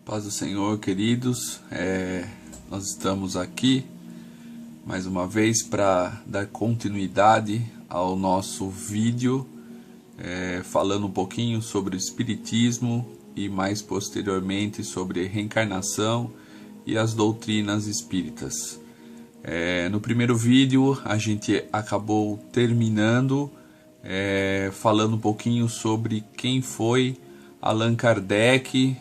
Paz do Senhor, queridos. Nós estamos aqui mais uma vez para dar continuidade ao nosso vídeo, falando um pouquinho sobre o Espiritismo e mais posteriormente sobre reencarnação e as doutrinas espíritas. No primeiro vídeo a gente acabou terminando falando um pouquinho sobre quem foi Allan Kardec,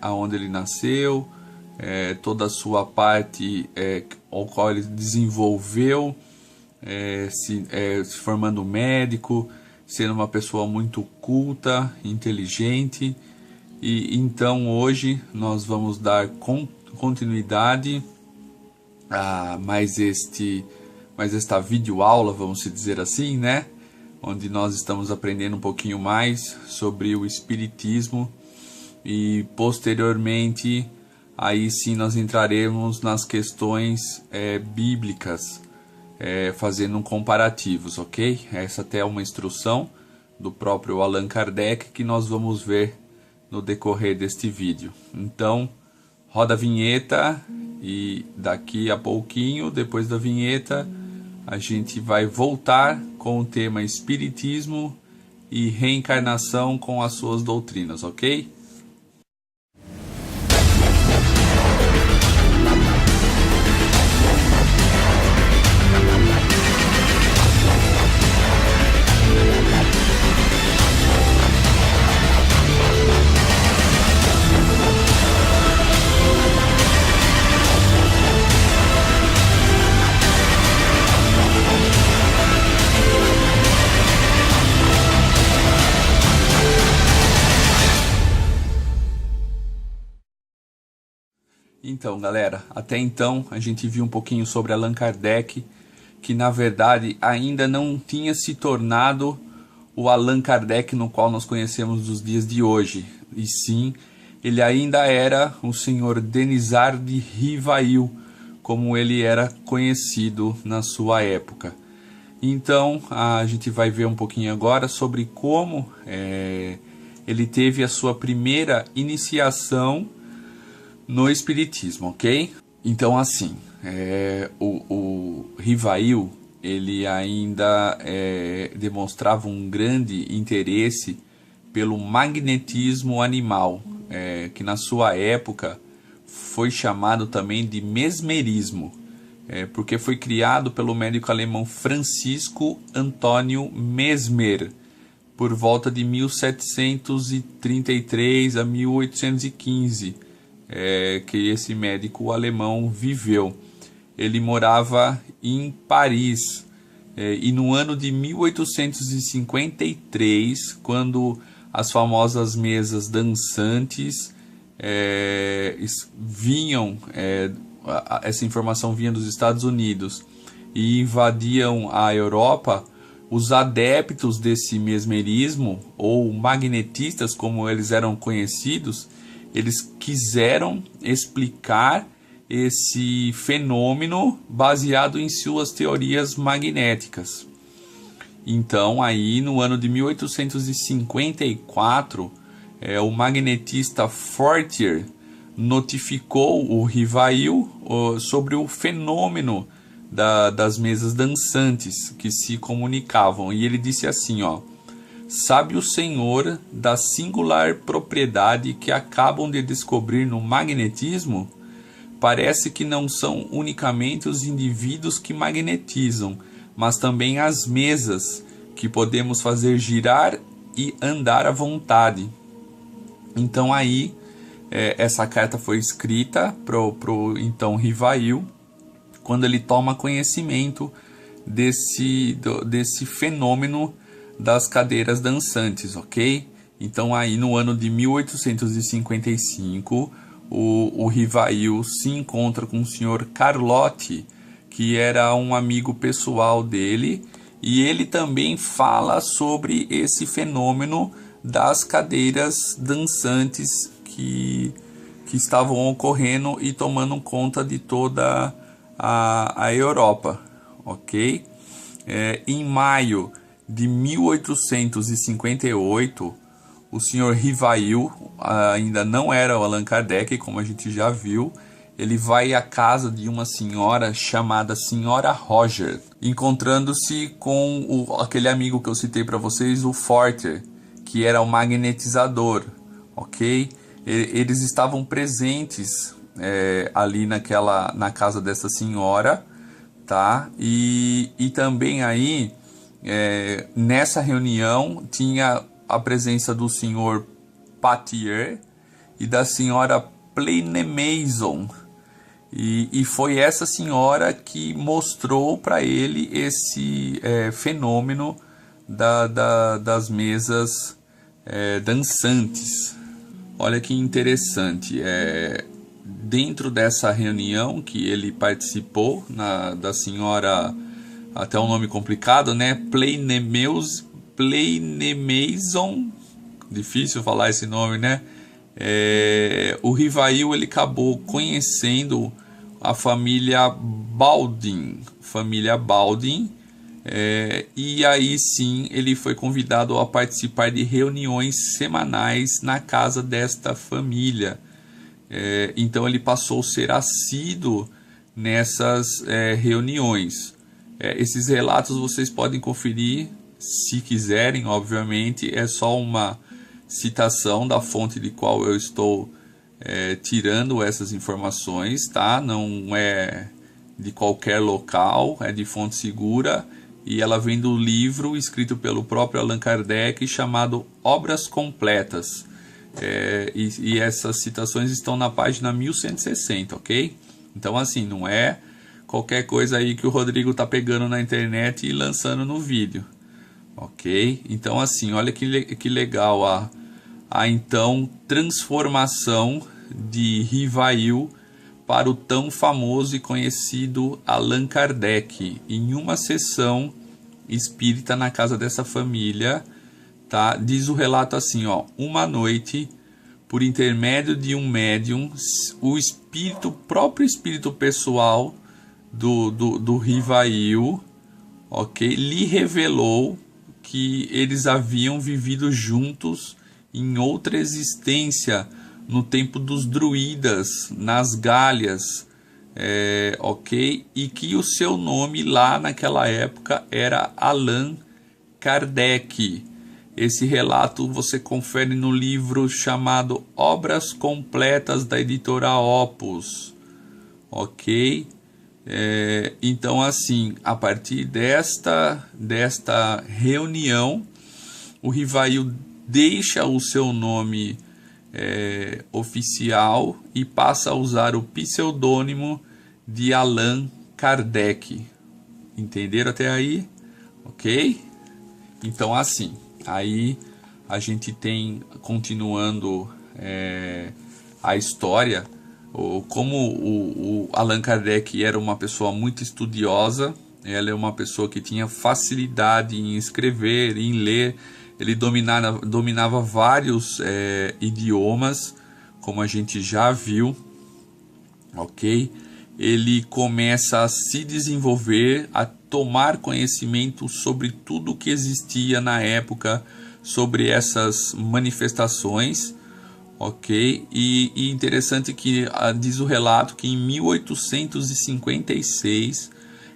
aonde ele nasceu, toda a sua parte ao qual ele desenvolveu, se formando médico, sendo uma pessoa muito culta, inteligente. E então hoje nós vamos dar continuidade a mais esta videoaula, vamos dizer assim, né? Onde nós estamos aprendendo um pouquinho mais sobre o Espiritismo e posteriormente aí sim nós entraremos nas questões bíblicas, fazendo comparativos, ok? Essa até é uma instrução do próprio Allan Kardec que nós vamos ver no decorrer deste vídeo. Então, roda a vinheta e daqui a pouquinho, depois da vinheta, a gente vai voltar com o tema Espiritismo e reencarnação com as suas doutrinas, ok? Então, galera, até então a gente viu um pouquinho sobre Allan Kardec, que na verdade ainda não tinha se tornado o Allan Kardec no qual nós conhecemos nos dias de hoje. E sim, ele ainda era o senhor Denizar de Rivail, como ele era conhecido na sua época. Então, a gente vai ver um pouquinho agora sobre como ele teve a sua primeira iniciação no Espiritismo, ok? Então, assim, o Rivail, ele ainda demonstrava um grande interesse pelo magnetismo animal, que na sua época foi chamado também de mesmerismo, porque foi criado pelo médico alemão Francisco Antônio Mesmer, por volta de 1733 a 1815, que esse médico alemão viveu. Ele morava em Paris, e no ano de 1853, quando as famosas mesas dançantes vinham, essa informação vinha dos Estados Unidos e invadiam a Europa, os adeptos desse mesmerismo, ou magnetistas como eles eram conhecidos, eles quiseram explicar esse fenômeno baseado em suas teorias magnéticas. Então, aí no ano de 1854, o magnetista Fortier notificou o Rivail sobre o fenômeno das mesas dançantes que se comunicavam. E ele disse assim, ó: sabe o senhor da singular propriedade que acabam de descobrir no magnetismo? Parece que não são unicamente os indivíduos que magnetizam, mas também as mesas, que podemos fazer girar e andar à vontade. Então aí, essa carta foi escrita pro então Rivail, quando ele toma conhecimento desse fenômeno das cadeiras dançantes, ok? Então aí no ano de 1855, o Rivail se encontra com o senhor Carlotti, que era um amigo pessoal dele, e ele também fala sobre esse fenômeno das cadeiras dançantes que estavam ocorrendo e tomando conta de toda a Europa, ok? Em maio de 1858, o senhor Rivail ainda não era o Allan Kardec, como a gente já viu. Ele vai à casa de uma senhora chamada Senhora Roger, encontrando-se com aquele amigo que eu citei para vocês, o Forter, que era o magnetizador, ok? Eles estavam presentes ali na casa dessa senhora, tá? E também aí, nessa reunião, tinha a presença do senhor Patier e da senhora Pleinemezon. E foi essa senhora que mostrou para ele esse fenômeno das mesas dançantes. Olha que interessante, dentro dessa reunião que ele participou, da senhora, até um nome complicado, né? Pleinemezon, difícil falar esse nome, né? O Rivail, ele acabou conhecendo a família Baldin, e aí sim ele foi convidado a participar de reuniões semanais na casa desta família. Então ele passou a ser assíduo nessas reuniões. Esses relatos vocês podem conferir se quiserem, obviamente, é só uma citação da fonte de qual eu estou tirando essas informações, tá? Não é de qualquer local, é de fonte segura, e ela vem do livro escrito pelo próprio Allan Kardec chamado Obras Completas, e essas citações estão na página 1160, ok? Então assim, não é qualquer coisa aí que o Rodrigo tá pegando na internet e lançando no vídeo, ok? Então assim, olha que legal a então transformação de Rivail para o tão famoso e conhecido Allan Kardec em uma sessão espírita na casa dessa família, tá? Diz o relato assim, ó: uma noite, por intermédio de um médium, o próprio espírito pessoal do Rivail, ok, lhe revelou que eles haviam vivido juntos em outra existência, no tempo dos druidas, nas Gálias, ok? E que o seu nome lá naquela época era Allan Kardec. Esse relato você confere no livro chamado Obras Completas, da editora Opus, ok? Então assim, a partir desta reunião, o Rivail deixa o seu nome oficial e passa a usar o pseudônimo de Allan Kardec. Entenderam até aí? Ok? Então assim, aí a gente tem, continuando a história, como o Allan Kardec era uma pessoa muito estudiosa, ela é uma pessoa que tinha facilidade em escrever, em ler. Ele dominava vários idiomas, como a gente já viu, ok? Ele começa a se desenvolver, a tomar conhecimento sobre tudo que existia na época, sobre essas manifestações, ok? E interessante que diz o relato que em 1856,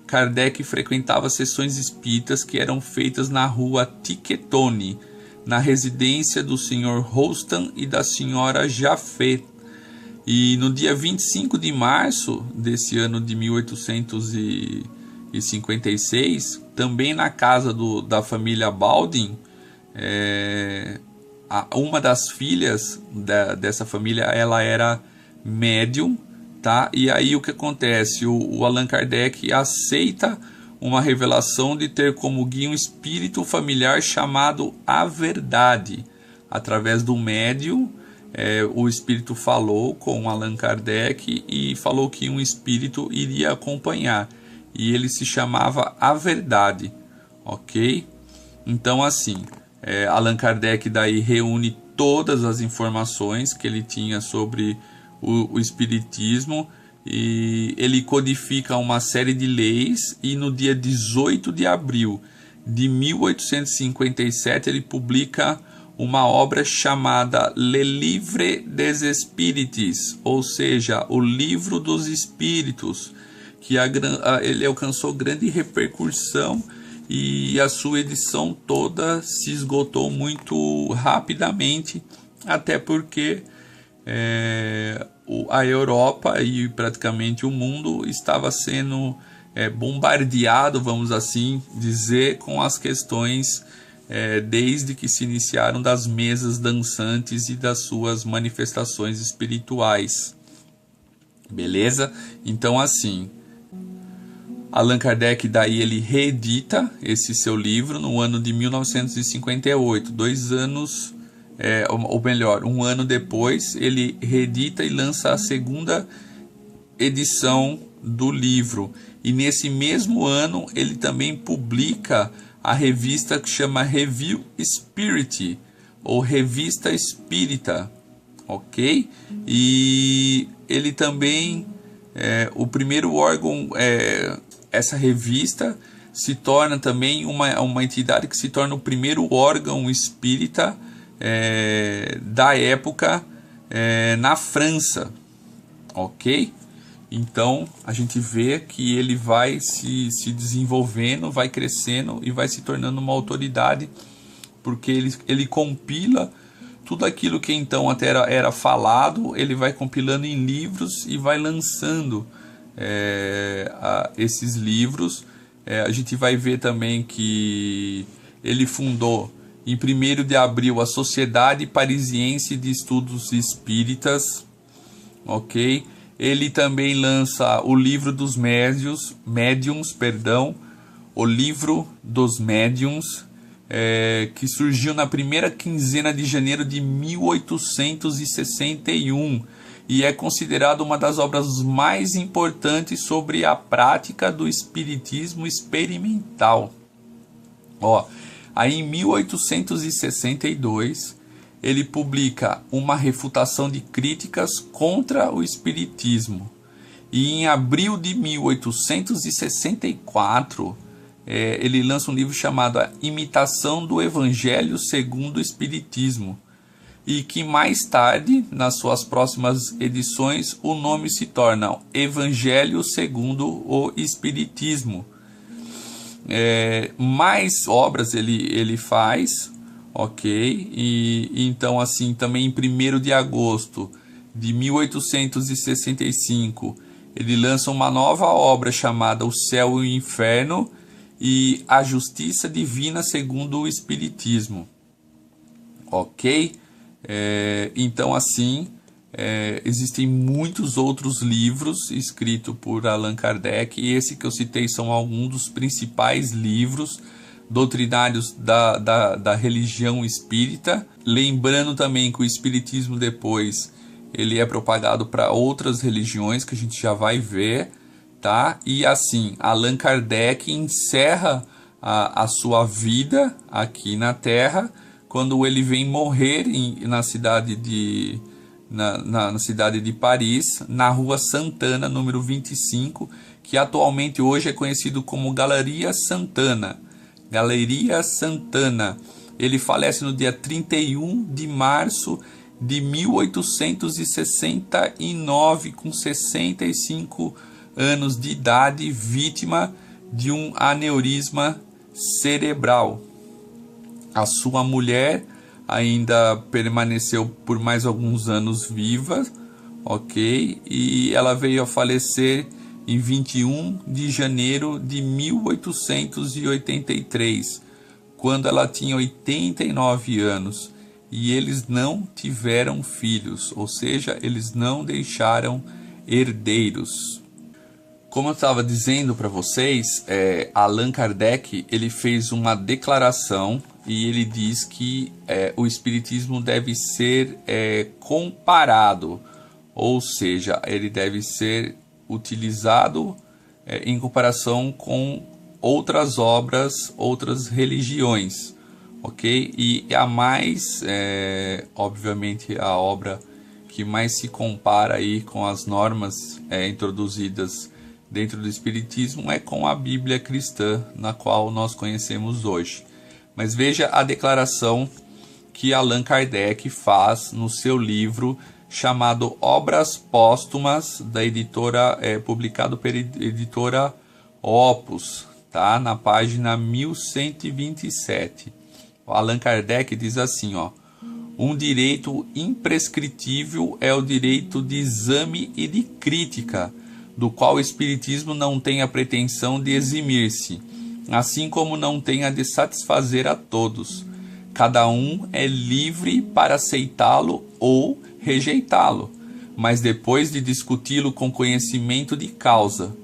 Kardec frequentava sessões espíritas que eram feitas na rua Tiquetone, na residência do Sr. Rostand e da Sra. Jaffé. E no dia 25 de março desse ano de 1856, também na casa da família Baldin, uma das filhas dessa família, ela era médium, tá? E aí o que acontece? O Allan Kardec aceita uma revelação de ter como guia um espírito familiar chamado A Verdade. Através do médium, o espírito falou com Allan Kardec e falou que um espírito iria acompanhar. E ele se chamava A Verdade, ok? Então assim, Allan Kardec daí reúne todas as informações que ele tinha sobre o espiritismo, e ele codifica uma série de leis, e no dia 18 de abril de 1857 ele publica uma obra chamada Le Livre des Espíritos, ou seja, o Livro dos Espíritos, que ele alcançou grande repercussão e a sua edição toda se esgotou muito rapidamente, até porque a Europa e praticamente o mundo estava sendo bombardeado, vamos assim dizer, com as questões desde que se iniciaram das mesas dançantes e das suas manifestações espirituais. Beleza? Então assim, Allan Kardec daí ele reedita esse seu livro no ano de 1958, 2 anos, ou melhor, 1 ano depois, ele reedita e lança a segunda edição do livro. E nesse mesmo ano ele também publica a revista que chama Revue Spirit, ou Revista Espírita, ok? E ele também, o primeiro órgão, essa revista se torna também uma entidade que se torna o primeiro órgão espírita da época na França, ok? Então a gente vê que ele vai se desenvolvendo, vai crescendo e vai se tornando uma autoridade, porque ele compila tudo aquilo que então até era falado, ele vai compilando em livros e vai lançando esses livros. A gente vai ver também que ele fundou em 1º de abril a Sociedade Parisiense de Estudos Espíritas, ok? Ele também lança o Livro dos Médiuns, o Livro dos Médiuns, que surgiu na primeira quinzena de janeiro de 1861 e é considerado uma das obras mais importantes sobre a prática do espiritismo experimental. Aí em 1862 ele publica uma refutação de críticas contra o espiritismo. E em abril de 1864, ele lança um livro chamado A Imitação do Evangelho segundo o Espiritismo. E que mais tarde, nas suas próximas edições, o nome se torna Evangelho segundo o Espiritismo. Mais obras ele faz, ok? E então assim, também em 1º de agosto de 1865, ele lança uma nova obra chamada O Céu e o Inferno e A Justiça Divina segundo o Espiritismo, ok? Então assim, existem muitos outros livros escritos por Allan Kardec, e esse que eu citei são alguns dos principais livros doutrinários da religião espírita. Lembrando também que o espiritismo depois ele é propagado para outras religiões que a gente já vai ver, tá? E assim, Allan Kardec encerra a sua vida aqui na Terra quando ele vem morrer na cidade de Paris, na Rua Santana, número 25, que atualmente hoje é conhecido como Galeria Santana. Galeria Santana. Ele falece no dia 31 de março de 1869, com 65 anos de idade, vítima de um aneurisma cerebral. A sua mulher ainda permaneceu por mais alguns anos viva, ok? E ela veio a falecer em 21 de janeiro de 1883, quando ela tinha 89 anos, e eles não tiveram filhos, ou seja, eles não deixaram herdeiros. Como eu estava dizendo para vocês, Allan Kardec ele fez uma declaração e ele diz que o espiritismo deve ser comparado, ou seja, ele deve ser utilizado em comparação com outras obras, outras religiões, ok? E a mais, obviamente, a obra que mais se compara aí com as normas introduzidas dentro do espiritismo é com a Bíblia cristã, na qual nós conhecemos hoje. Mas veja a declaração que Allan Kardec faz no seu livro chamado Obras Póstumas, da editora, publicado pela editora Opus, tá? Na página 1127. O Allan Kardec diz assim, ó: um direito imprescritível é o direito de exame e de crítica, do qual o Espiritismo não tem a pretensão de eximir-se, assim como não tem a de satisfazer a todos. Cada um é livre para aceitá-lo ou rejeitá-lo, mas depois de discuti-lo com conhecimento de causa,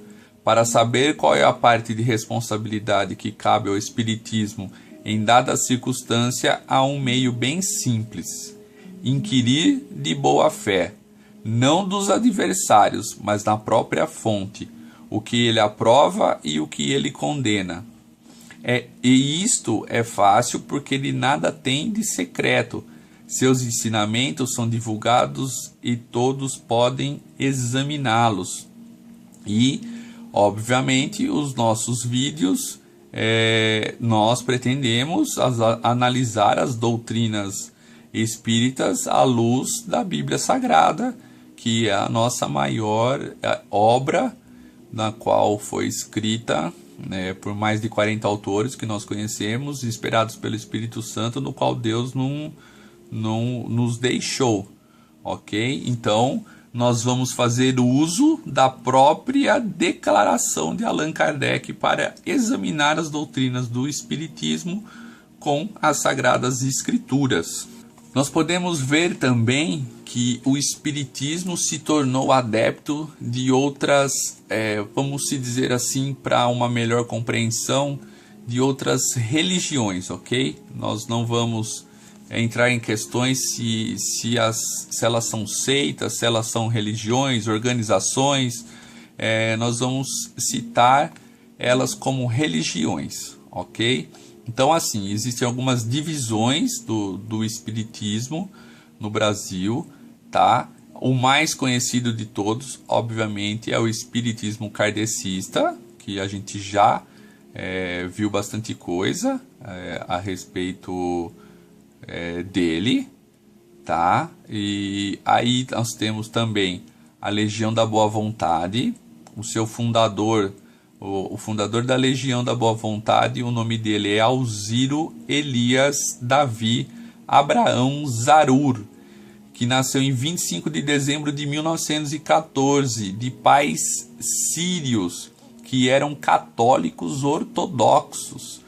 para saber qual é a parte de responsabilidade que cabe ao Espiritismo em dada circunstância, há um meio bem simples: inquirir de boa fé, não dos adversários, mas na própria fonte, o que ele aprova e o que ele condena. E isto é fácil porque ele nada tem de secreto. Seus ensinamentos são divulgados e todos podem examiná-los. E, obviamente, os nossos vídeos, nós pretendemos analisar as doutrinas espíritas à luz da Bíblia Sagrada, que é a nossa maior obra, na qual foi escrita por mais de 40 autores que nós conhecemos, inspirados pelo Espírito Santo, no qual Deus não nos deixou, ok? Então, nós vamos fazer uso da própria declaração de Allan Kardec para examinar as doutrinas do Espiritismo com as Sagradas Escrituras. Nós podemos ver também que o Espiritismo se tornou adepto de outras, vamos se dizer assim, para uma melhor compreensão, de outras religiões, ok? Nós não vamos entrar em questões se elas são seitas, se elas são religiões, organizações. Nós vamos citar elas como religiões, ok? Então, assim, existem algumas divisões do Espiritismo no Brasil, tá? O mais conhecido de todos, obviamente, é o Espiritismo Kardecista, que a gente já viu bastante coisa a respeito dele, tá? E aí nós temos também a Legião da Boa Vontade, o seu fundador, o fundador da Legião da Boa Vontade, o nome dele é Alziro Elias Davi Abraão Zarur, que nasceu em 25 de dezembro de 1914, de pais sírios, que eram católicos ortodoxos.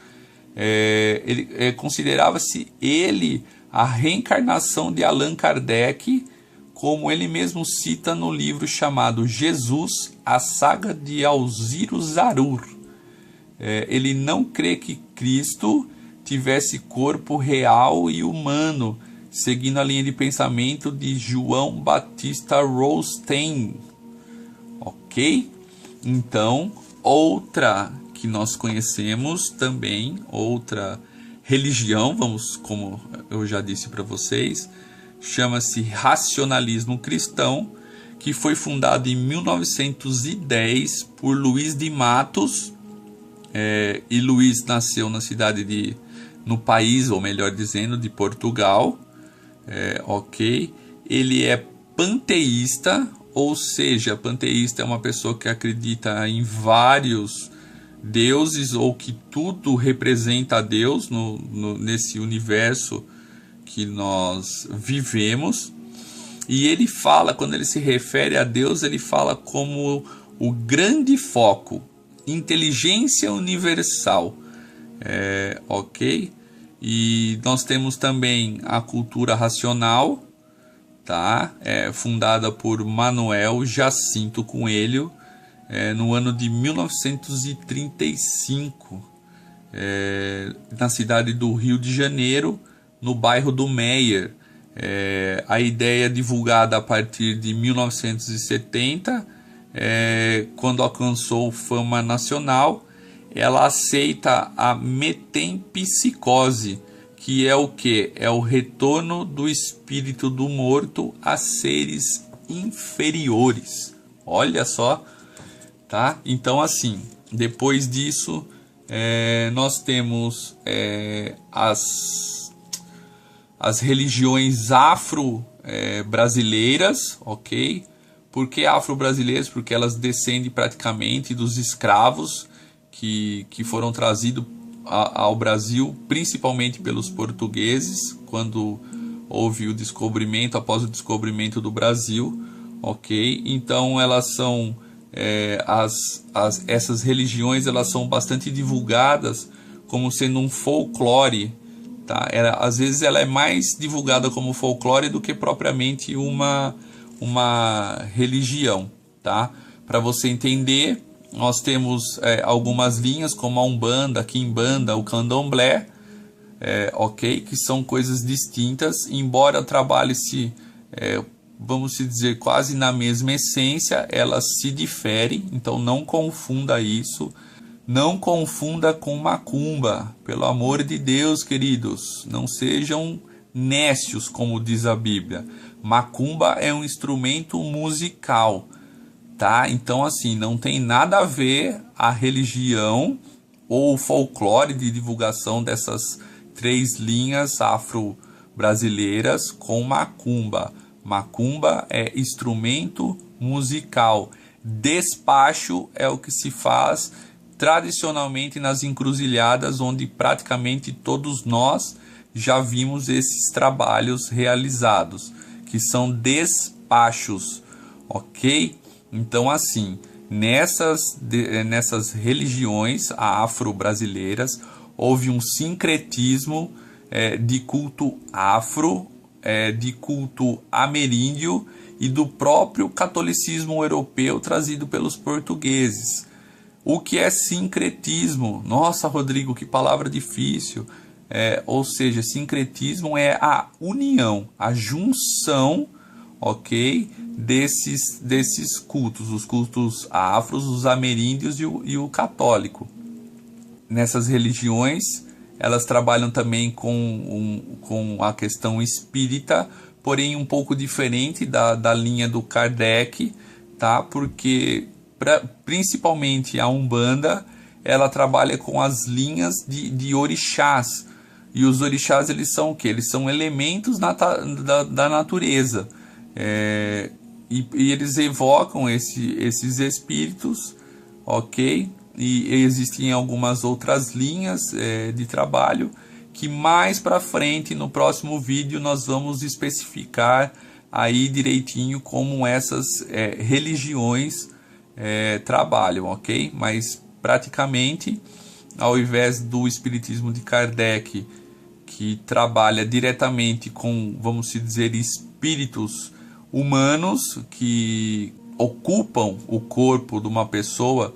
Considerava-se ele a reencarnação de Allan Kardec, como ele mesmo cita no livro chamado Jesus, a Saga de Alziro Zarur. Ele não crê que Cristo tivesse corpo real e humano, seguindo a linha de pensamento de João Batista Rothstein. Ok? Então, outra que nós conhecemos também, outra religião, como eu já disse para vocês, chama-se Racionalismo Cristão, que foi fundado em 1910 por Luís de Matos, e Luís nasceu na cidade no país, ou melhor dizendo, de Portugal, ok? Ele é panteísta, ou seja, panteísta é uma pessoa que acredita em vários deuses, ou que tudo representa a Deus nesse universo que nós vivemos. E ele fala, quando ele se refere a Deus, ele fala como o grande foco, inteligência universal, ok? E nós temos também a cultura racional, tá? Fundada por Manuel Jacinto Coelho, no ano de 1935, na cidade do Rio de Janeiro, no bairro do Meier. A ideia divulgada a partir de 1970, quando alcançou fama nacional, ela aceita a metempsicose, que é o que? É o retorno do espírito do morto a seres inferiores. Olha só, tá? Então, assim, depois disso, nós temos as religiões afro-brasileiras, ok? Por que afro-brasileiras? Porque elas descendem praticamente dos escravos que foram trazidos ao Brasil, principalmente pelos portugueses, quando houve o descobrimento, após o descobrimento do Brasil, ok? Então elas são, essas religiões elas são bastante divulgadas como sendo um folclore, tá? Às vezes ela é mais divulgada como folclore do que propriamente uma religião, tá? Para você entender, nós temos algumas linhas como a Umbanda, a Quimbanda, o Candomblé, ok? Que são coisas distintas, embora trabalhe-se, vamos dizer, quase na mesma essência, elas se diferem, então não confunda isso. Não confunda com macumba, pelo amor de Deus, queridos, não sejam nécios, como diz a Bíblia. Macumba é um instrumento musical, tá? Então, assim, não tem nada a ver a religião ou o folclore de divulgação dessas 3 linhas afro-brasileiras com macumba. Macumba é instrumento musical. Despacho é o que se faz tradicionalmente nas encruzilhadas, onde praticamente todos nós já vimos esses trabalhos realizados, que são despachos, ok? Então, assim, nessas religiões afro-brasileiras, houve um sincretismo de culto afro, de culto ameríndio e do próprio catolicismo europeu trazido pelos portugueses. O que é sincretismo? Nossa, Rodrigo, que palavra difícil. Ou seja, sincretismo é a união, a junção, ok, desses cultos, os cultos afros, os ameríndios e o católico. Nessas religiões, elas trabalham também com a questão espírita, porém um pouco diferente da linha do Kardec, tá? Porque principalmente a Umbanda, ela trabalha com as linhas de orixás. E os orixás, eles são o quê? Eles são elementos da natureza. E eles evocam esses espíritos, ok? E existem algumas outras linhas de trabalho que mais para frente, no próximo vídeo, nós vamos especificar aí direitinho como essas religiões trabalham, ok? Mas praticamente, ao invés do espiritismo de Kardec, que trabalha diretamente com, vamos dizer, espíritos humanos que ocupam o corpo de uma pessoa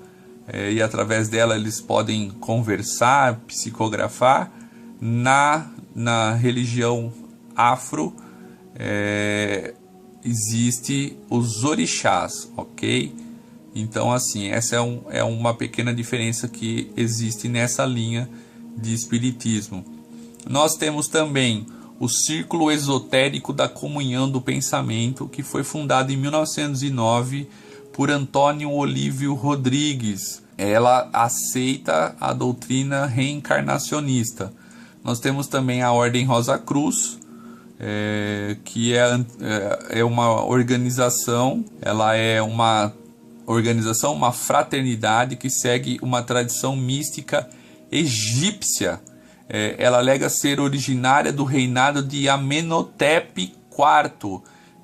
e através dela eles podem conversar, psicografar, na religião afro existe os orixás, ok? Então, assim, essa é uma pequena diferença que existe nessa linha de espiritismo. Nós temos também o Círculo Esotérico da Comunhão do Pensamento, que foi fundado em 1909 por Antônio Olívio Rodrigues. Ela aceita a doutrina reencarnacionista. Nós temos também a Ordem Rosa Cruz, que é uma organização, ela é uma organização, uma fraternidade que segue uma tradição mística egípcia. Ela alega ser originária do reinado de Amenhotep IV.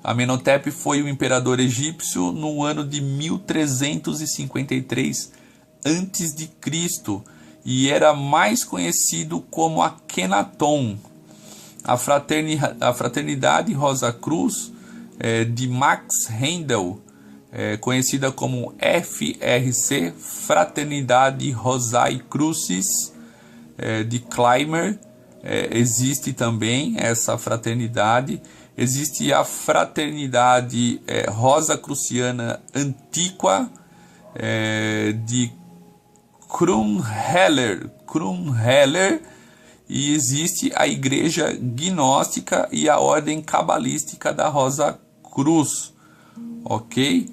Amenhotep foi o imperador egípcio no ano de 1353 a.C. e era mais conhecido como Akhenaton. A fraternidade Rosa Cruz de Max Rendel, conhecida como FRC, Fraternidade Rosae Crucis de Clymer, existe também essa fraternidade. Existe a Fraternidade Rosacruciana Antiqua de Krumheller, e existe a Igreja Gnóstica e a Ordem Cabalística da Rosa Cruz, ok?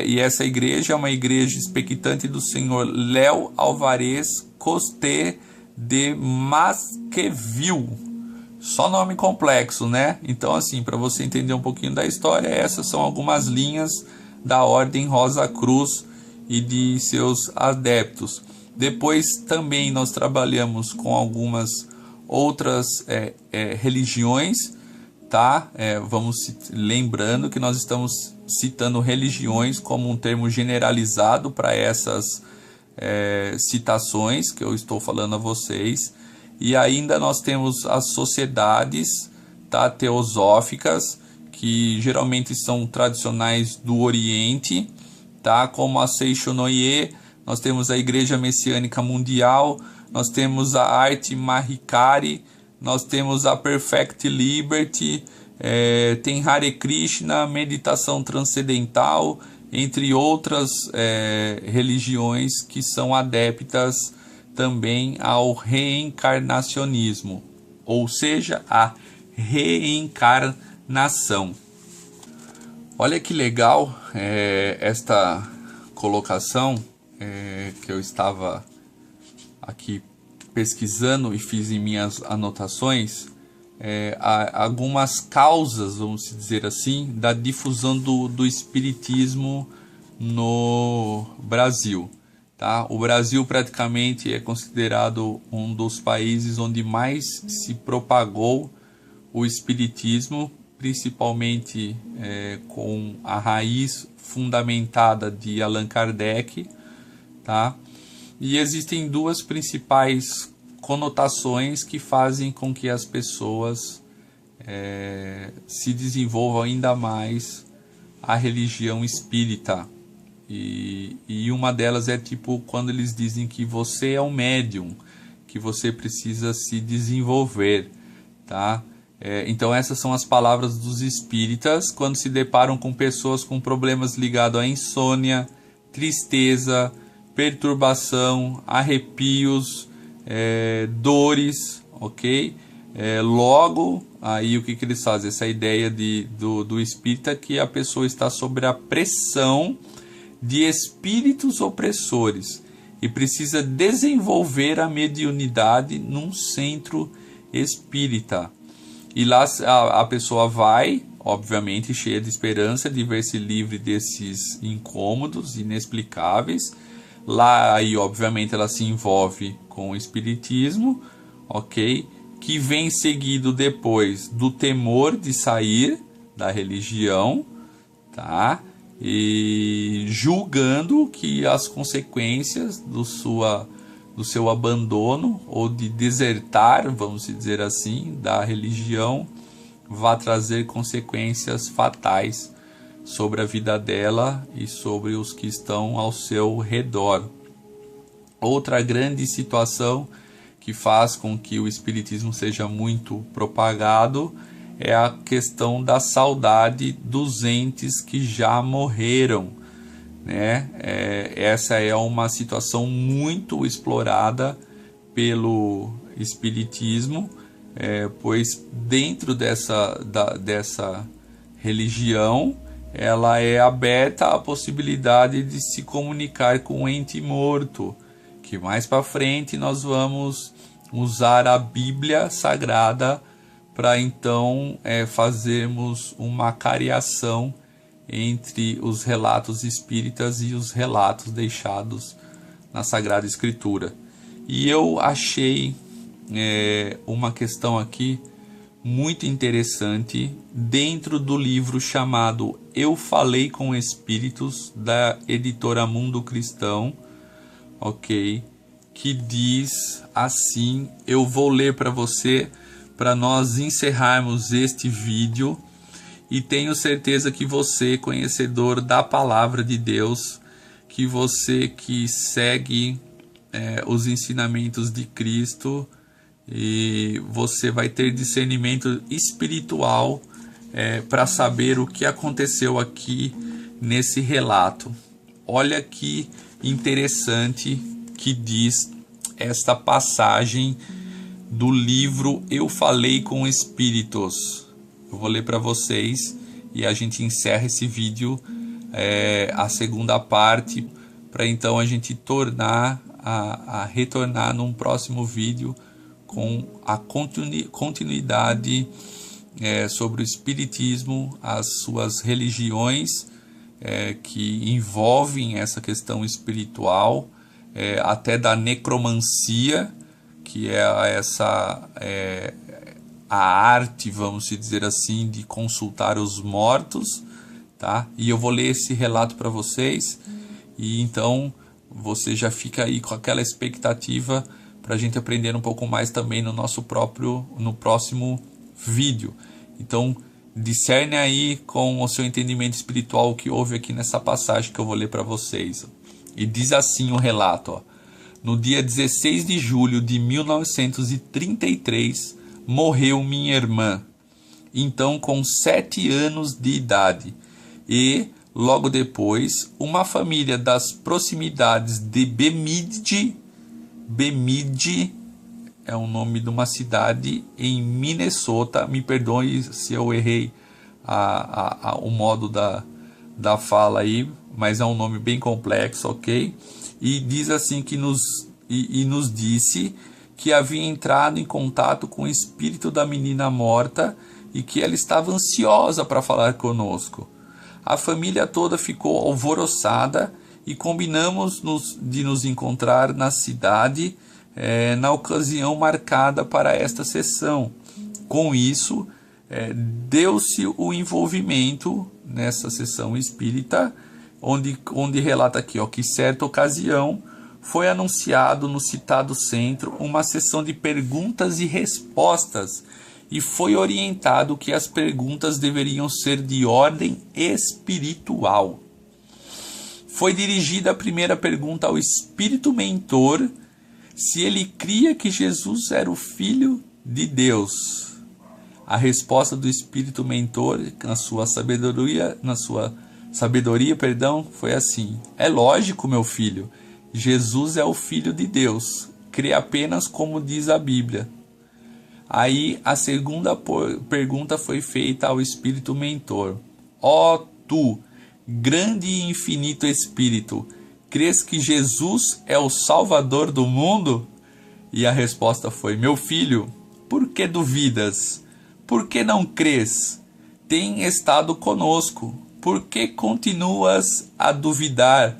E essa igreja é uma igreja expectante do senhor Léo Alvarez Costé de Masqueville, Só nome complexo, né? Então, assim, para você entender um pouquinho da história, essas são algumas linhas da Ordem Rosa Cruz e de seus adeptos. Depois também nós trabalhamos com algumas outras religiões, tá? Vamos lembrando que nós estamos citando religiões como um termo generalizado para essas citações que eu estou falando a vocês. E ainda nós temos as sociedades, tá, teosóficas, que geralmente são tradicionais do Oriente, tá, como a Seishonoye. Nós temos a Igreja Messiânica Mundial, nós temos a Arte Mahikari, nós temos a Perfect Liberty, tem Hare Krishna, Meditação Transcendental, entre outras religiões que são adeptas também ao reencarnacionismo, ou seja, a reencarnação. Olha que legal esta colocação que eu estava aqui pesquisando e fiz em minhas anotações, algumas causas, vamos dizer assim, da difusão do espiritismo no Brasil. Tá? O Brasil praticamente é considerado um dos países onde mais se propagou o espiritismo, principalmente com a raiz fundamentada de Allan Kardec, tá? E existem duas principais conotações que fazem com que as pessoas se desenvolvam ainda mais a religião espírita. E uma delas é tipo quando eles dizem que você é um médium, que você precisa se desenvolver, tá? Então essas são as palavras dos espíritas quando se deparam com pessoas com problemas ligados à insônia, tristeza, perturbação, arrepios, dores, ok? Logo, aí o que eles fazem? Essa ideia do espírita que a pessoa está sob a pressão de espíritos opressores e precisa desenvolver a mediunidade num centro espírita. E lá a pessoa vai, obviamente, cheia de esperança de ver-se livre desses incômodos inexplicáveis. Lá, aí, obviamente, ela se envolve com o espiritismo, ok? Que vem seguido depois do temor de sair da religião, tá? E julgando que as consequências do seu abandono ou de desertar, vamos dizer assim, da religião, vai trazer consequências fatais sobre a vida dela e sobre os que estão ao seu redor. Outra grande situação que faz com que o espiritismo seja muito propagado é a questão da saudade dos entes que já morreram, né? Essa é uma situação muito explorada pelo espiritismo, pois dentro dessa religião ela é aberta à possibilidade de se comunicar com o ente morto, que mais para frente nós vamos usar a Bíblia Sagrada para então fazermos uma cariação entre os relatos espíritas e os relatos deixados na Sagrada Escritura. E eu achei uma questão aqui muito interessante dentro do livro chamado Eu Falei com Espíritos, da editora Mundo Cristão, ok? Que diz assim, eu vou ler para você, para nós encerrarmos este vídeo, e tenho certeza que você, conhecedor da palavra de Deus, que você que segue os ensinamentos de Cristo, e você vai ter discernimento espiritual para saber o que aconteceu aqui nesse relato. Olha que interessante que diz esta passagem do livro Eu Falei com Espíritos. Eu vou ler para vocês e a gente encerra esse vídeo, a segunda parte, para então a gente retornar num próximo vídeo com a continuidade sobre o Espiritismo, as suas religiões que envolvem essa questão espiritual, até da necromancia, que é a arte, vamos dizer assim, de consultar os mortos, tá? E eu vou ler esse relato para vocês, e então você já fica aí com aquela expectativa para a gente aprender um pouco mais também no próximo vídeo. Então, discerne aí com o seu entendimento espiritual o que houve aqui nessa passagem que eu vou ler para vocês. E diz assim o relato, ó: no dia 16 de julho de 1933, morreu minha irmã, então com 7 anos de idade, e logo depois uma família das proximidades de Bemidji é o nome de uma cidade em Minnesota, me perdoe se eu errei o modo da fala aí, mas é um nome bem complexo, ok? E diz assim que nos disse que havia entrado em contato com o espírito da menina morta e que ela estava ansiosa para falar conosco. A família toda ficou alvoroçada e combinamos de nos encontrar na cidade na ocasião marcada para esta sessão. Com isso, deu-se o envolvimento nessa sessão espírita, onde relata aqui, ó, que certa ocasião foi anunciado no citado centro uma sessão de perguntas e respostas, e foi orientado que as perguntas deveriam ser de ordem espiritual. Foi dirigida a primeira pergunta ao espírito mentor, se ele cria que Jesus era o Filho de Deus. A resposta do espírito mentor, na sua sabedoria, foi assim: é lógico, meu filho, Jesus é o Filho de Deus, crê apenas como diz a Bíblia. Aí a segunda pergunta foi feita ao espírito mentor: ó tu, grande e infinito Espírito, crês que Jesus é o Salvador do mundo? E a resposta foi: meu filho, por que duvidas? Por que não crês? Tem estado conosco, por que continuas a duvidar?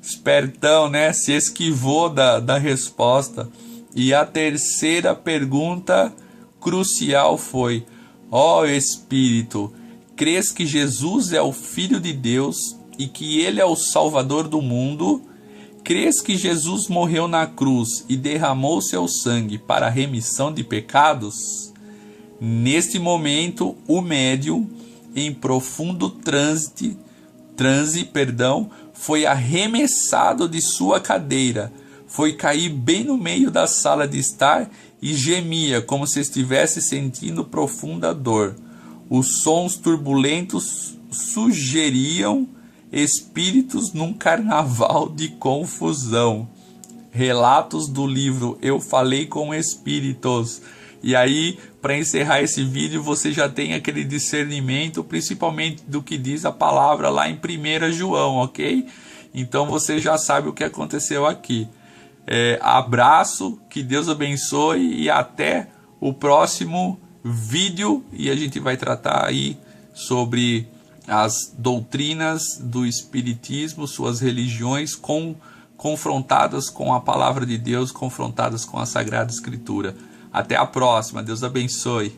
Espertão, né? Se esquivou da resposta. E a terceira pergunta crucial foi: ó Espírito, crês que Jesus é o Filho de Deus e que ele é o Salvador do mundo? Crês que Jesus morreu na cruz e derramou seu sangue para a remissão de pecados? Neste momento, o médium, em profundo transe, foi arremessado de sua cadeira, foi cair bem no meio da sala de estar e gemia como se estivesse sentindo profunda dor. Os sons turbulentos sugeriam espíritos num carnaval de confusão. Relatos do livro Eu Falei com Espíritos. E aí, para encerrar esse vídeo, você já tem aquele discernimento, principalmente do que diz a palavra lá em 1 João, ok? Então você já sabe o que aconteceu aqui. Abraço, que Deus abençoe e até o próximo vídeo. E a gente vai tratar aí sobre as doutrinas do Espiritismo, suas religiões confrontadas com a palavra de Deus, confrontadas com a Sagrada Escritura. Até a próxima, Deus abençoe.